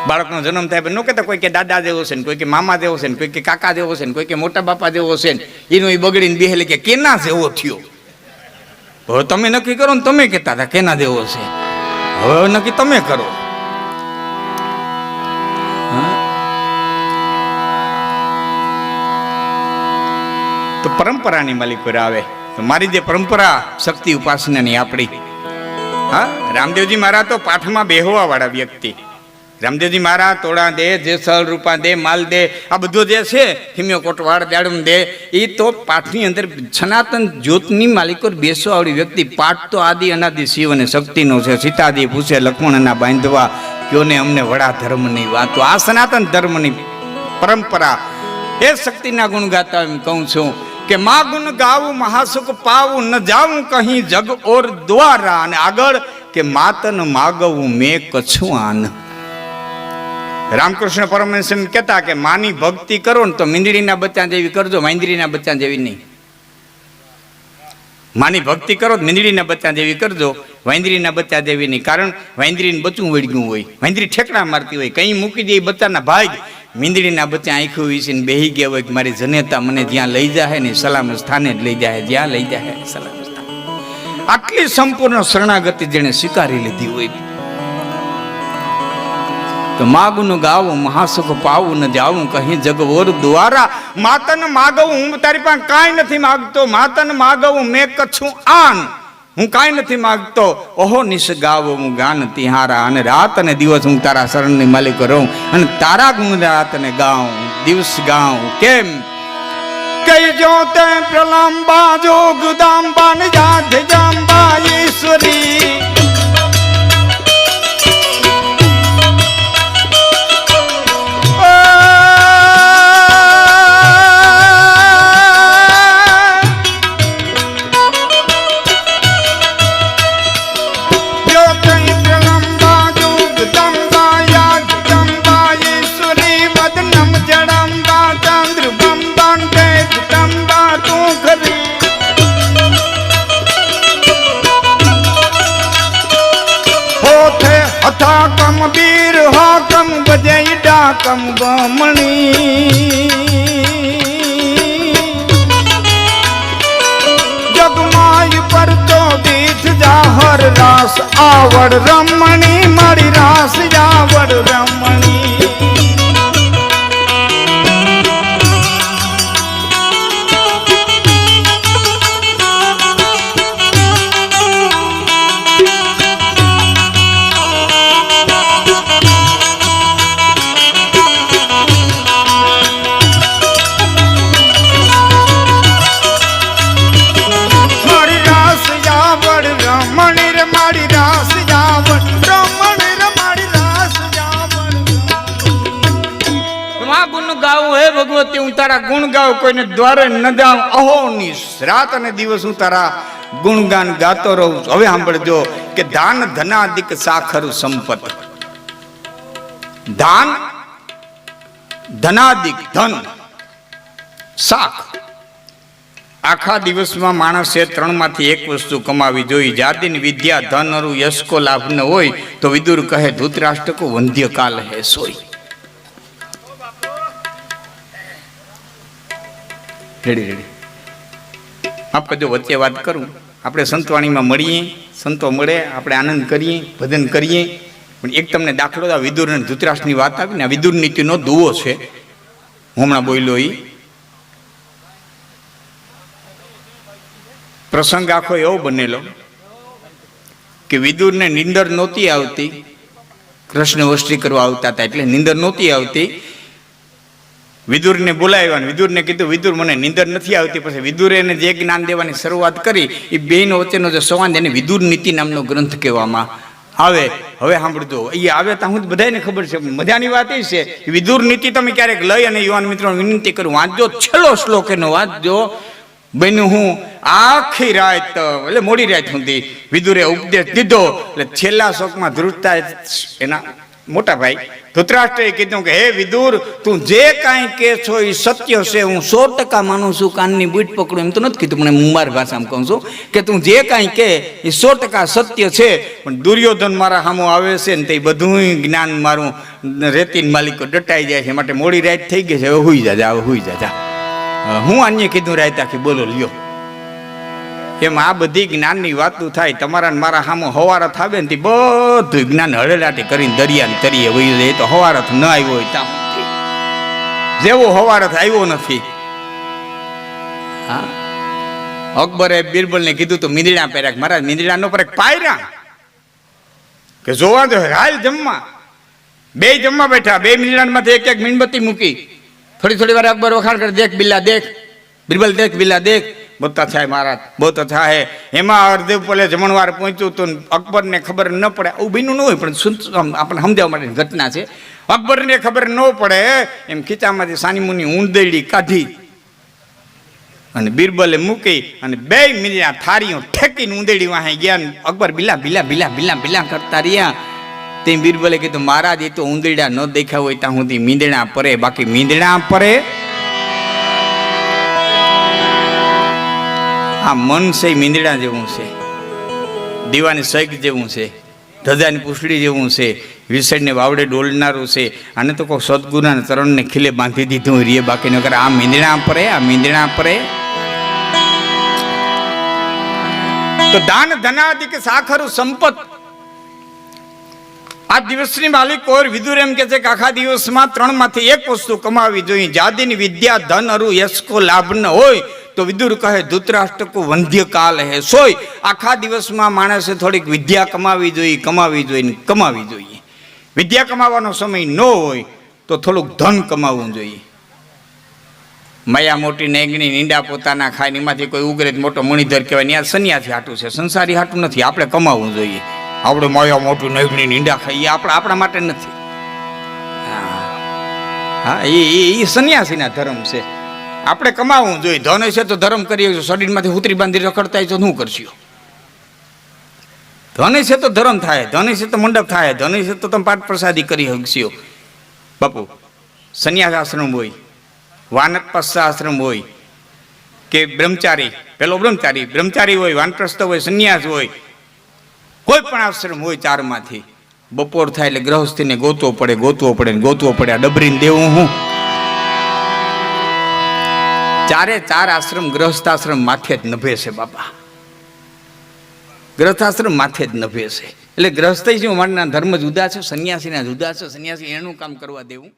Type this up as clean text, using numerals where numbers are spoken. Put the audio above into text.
બાળકનો જન્મ થાય ન કહેતા કોઈ કે દાદા જેવો છે ને કોઈ કે મામા જેવો છે ને કોઈ કે કાકા જેવો છે ને કોઈ કે મોટા બાપા જેવો છે ને એનો એ બગડીને બેહેલે કે કેના જેવો થયો. હવે તમે નક્કી કરો ને, તમે કહેતા હતા કેના જેવો છે, હવે નક્કી તમે કરો. તો પરંપરાની માલિક પર આવે તો મારી જે પરંપરા શક્તિ ઉપાસનાની આપણી, હા, રામદેવજી મહારાજ તો પાઠમાં બેહવા વાળા વ્યક્તિ. રામદેવજી મહારાજ તોડા દે, જેસલ રૂપા દે, માલ દે, આ બધું જે છે ખીમ્યો કોટવાડ દાડમ દે, એ તો પાઠની અંદર સનાતન જ્યોતની માલિકો બેસવા વાળી વ્યક્તિ. પાઠ તો આદિ અનાદિ શિવ અને શક્તિનો છે. સીતાજી પૂછે લક્ષ્મણના બાંધવા કયો ને અમને વડા ધર્મની વાતો. આ સનાતન ધર્મની પરંપરા એ શક્તિના ગુણ ગાતા એમ કહું છું કે મા ગુણ ગાવું મહાસુખ પાવું, ન જાવું કહી જગ ઓર દ્વારા. અને આગળ કે માતન માગવું મેં કછું આન. રામકૃષ્ણ પરમહંસ એમ કહેતા કે માની ભક્તિ કરો ને તો મીંદડીના બચ્ચા જેવી કરજો, વાંદરીના બચ્ચા જેવી નહીં. માની ભક્તિ કરો તો મીંદડીના બચ્ચા જેવી કરજો, વાંદરીના બચ્ચા જેવી નહીં. કારણ વાંદરીને બચ્ચું વળગ્યું હોય, વાંદરી ઠેકડા મારતી હોય, કઈ મૂકી દે બચ્ચાના ભાગ. મીંદડીના બચ્ચા આંખું વીસીને બેહી ગયા હોય કે મારી જનેતા મને જ્યાં લઈ જાય ને સલામત સ્થાને જ લઈ જાય, જ્યાં લઈ જાય સલામત સ્થાન. આટલી સંપૂર્ણ શરણાગતિ જેને સ્વીકારી લીધી હોય તો માગું ગાવું મહાસુખ પાવું, ન જાવું કહી જગવોર દ્વારા. માતન માગવું હું તારી પાસે કાંઈ નથી માગતો, માતન માગવું મેં કછું આન. હું કાંઈ નથી માગતો, ઓહો નિશ ગાવો હું ગાન તિહારા. અને રાત અને દિવસ હું તારા શરણની માલિક રહું અને તારા ગુણ રાત ને ગાઉં દિવસ ગાઉં. કેમ કઈ જો તે પ્રલંબા જોગદાંબા ને જાધ જાંબા ઈશ્વરી. કમ ગમણી જગમાય પર તો દીઠ જાહર રાસ આવડ રમણી. મારી રાસ આવડ રમણી. ભગવતી હું તારા ગુણ ગાઉં, કોઈને દ્વારે ન જાઉં, અહોનિશ રાત અને દિવસ હું તારા ગુણગાન ગાતો રહું. હવે સાંભળજો કે દાન ધનાદિક સાખર સંપત. દાન ધનાદિક ધન સાખ. આખા દિવસમાં માણસે 3 માંથી એક વસ્તુ કમાવી જોઈએ. જાતિન વિદ્યા ધન અરુ યશકો લાભ ન હોય તો વિદુર કહે ધૃતરાષ્ટ્ર કો વંધ્ય કાલ હે સોઈ. રેડી આપ જો વચ્ચે વાત કરું, આપણે સંતવાણીમાં મળીએ, સંતો મળે, આપણે આનંદ કરીએ, ભજન કરીએ. પણ એક તમને દાખલો વિદુર અને ધૃતરાષ્ટ્રની વાત આવી ને, આ વિદુર નીતિનો દુઓ છે, હું હમણાં બોલ્યો. એ પ્રસંગ આખો એવો બનેલો કે વિદુરને નીંદર નહોતી આવતી, કૃષ્ણ વસ્ત્રી કરવા આવતા હતા એટલે નીંદર નહોતી આવતી. વિદુરને બોલાવ્યા, વિદુરને કીધું વિદુર મને નીંદર નથી આવતી. પછી વિદુરે એને જે જ્ઞાન દેવાની શરૂઆત કરી એ બેનો વચ્ચેનો જે સંવાદ એને વિદુર નીતિ નામનો ગ્રંથ કહેવામાં આવે. હવે સાંભળજો, એ આવે ત્યાં હું બધાને ખબર છે. મજાની વાત એ છે વિદુર નીતિ તમે ક્યારેક લઈ અને યુવાન મિત્રો વિનંતી કરું વાંચજો, છેલ્લો શ્લોક એનો વાંચજો. બન્યું હું આખી રાત એટલે મોડી રાત સુધી વિદુરે ઉપદેશ દીધો એટલે છેલ્લા શ્લોકમાં ધ્રુવતા એના મોટા ભાઈ ધૃતરાષ્ટ્રએ કીધું કે હે વિદુર, તું જે કાંઈ કહે છો એ સત્ય છે, હું 100% માનું છું, કાનની બૂટ પકડું એમ તો નથી કીધું, પણ હું મારી ભાષામાં કહું છું કે તું જે કાંઈ કહે એ 100% સત્ય છે. પણ દુર્યોધન મારા સામો આવે છે ને તે બધું જ્ઞાન મારું રેતીન માલિકો ડટાઈ જાય છે, માટે મોડી રાત થઈ ગઈ છે, હવે હુઈ જા, હવે હુઈ જા. હું અન્ય કીધું રાત આખી બોલો લ્યો. એમ આ બધી જ્ઞાનની વાતો થાય, તમારા ને મારા સામો હવારથ આવે ને તે બધું જ્ઞાન હળેલાટી કરીને દરિયાને તરીએ વહી જાય. તો હવારથ ન આવ્યો હોય ત્યાં જેવો હવારથ આવ્યો નથી. હા, અકબરે બિરબલને કીધું તો મીંદડા પહેર્યા. મહારાજ મીંદડા નો પર પાયરા કે જોવા દો હાલ જમવા. બે જમવા બેઠા, બે મીંદડામાંથી એક એક મીણબત્તી મૂકી. થોડી વાર અકબર વખાણ કરે, દેખ બિલ્લા દેખ, બિરબલ દેખ બિલ્લા દેખ. બોતા થાય મહારાજ, બોતા થાય. એમાં હરદેવ પોલે જમણવાર પહોંચ્યું તો અકબરને ખબર ન પડે. આવું બીનું ન હોય, પણ આપણે સમજાવવા માટેની ઘટના છે. અકબરને ખબર ન પડે એમ ખીચામાંથી સાની મુની ઊંધેડી કાઢી અને બિરબલે મૂકી અને બે મીંદડા થારીઓ ઠેકીને ઊંધેડી વાહે ગયા. અકબર બિલા બિલા બિલા બિલા બિલા કરતા રહ્યા. તે બિરબલે કીધું મહારાજ એ તો ઊંધેડા ન દેખ્યા હોય ત્યાં સુધી મીંદડા પરે, બાકી મીંદડા પરે. આ મન છે મીંદડા જેવું છે, દીવાની સૈક જેવું છે, ધજાની પૂછડી જેવું છે, વિસળને વાવડે ડોલનારું છે. આને તો કોઈ સદગુરુના ચરણને ખીલે બાંધી દીધું રે, બાકી ન કરે. આ મીંદડા પરે, આ મીંદડા પરે. તો દાન ધનાદિક સાખરું સંપત. આ દિવસની માલિક ઓર વિદુર એમ કે છે કે આખા દિવસમાં 3 માંથી એક વસ્તુ કમાવી જોઈએ. જાદિની વિદ્યા ધન અરુ યશ કો લાભ ન હોય તો વિદુર કહે ધૃતરાષ્ટ્ર કો વંધ્ય કાલ હે સોય. આખા દિવસમાં માણસે થોડીક વિદ્યા કમાવી જોઈએ, કમાવી જોઈએ, કમાવી જોઈએ. વિદ્યા કમાવાનો સમય ન હોય તો થોડુંક ધન કમાવવું જોઈએ. માયા મોટી નેગણી નીંડા પોતાના ખાય, એમાંથી કોઈ ઉગરે મોટો મણિધર કહેવાય. ત્યાં સન્યાસી હાટું છે, સંસારી હાટું નથી. આપણે કમાવવું જોઈએ. આપણે માયા મોટું નેગણી નીંડા ખાઈએ, આપણા માટે નથી. હા, એ સન્યાસીના ધર્મ છે. આપણે કમાવવું જોઈએ. ધન છે તો ધર્મ કરીએ. શરીરમાંથી ઉતરી બાંધી રખડતા તો શું કરશો? ધન છે તો ધર્મ થાય, ધન છે તો મંડપ થાય, ધન છે તો તમે પાઠ પ્રસાદી કરી શકશો. બાપુ, સંન્યાસ આશ્રમ હોય, વાનપ્રસ્થ આશ્રમ હોય કે બ્રહ્મચારી, પેલો બ્રહ્મચારી હોય, વાનપ્રસ્થ હોય, સંન્યાસ હોય, કોઈ પણ આશ્રમ હોય, 4 માંથી બપોર થાય એટલે ગ્રહસ્થીને ગોતવો પડે. આ ડબરીને દેવું હું 4 આશ્રમ ગ્રહસ્થાશ્રમ માથે જ નભે છે બાપા. ગ્રહસ્થાશ્રમ માથે જ નભે છે. એટલે ગ્રહસ્થ શું મારના ધર્મ જુદા છે, સંન્યાસીના જુદા છે. સંન્યાસી એનું કામ કરવા દેવું.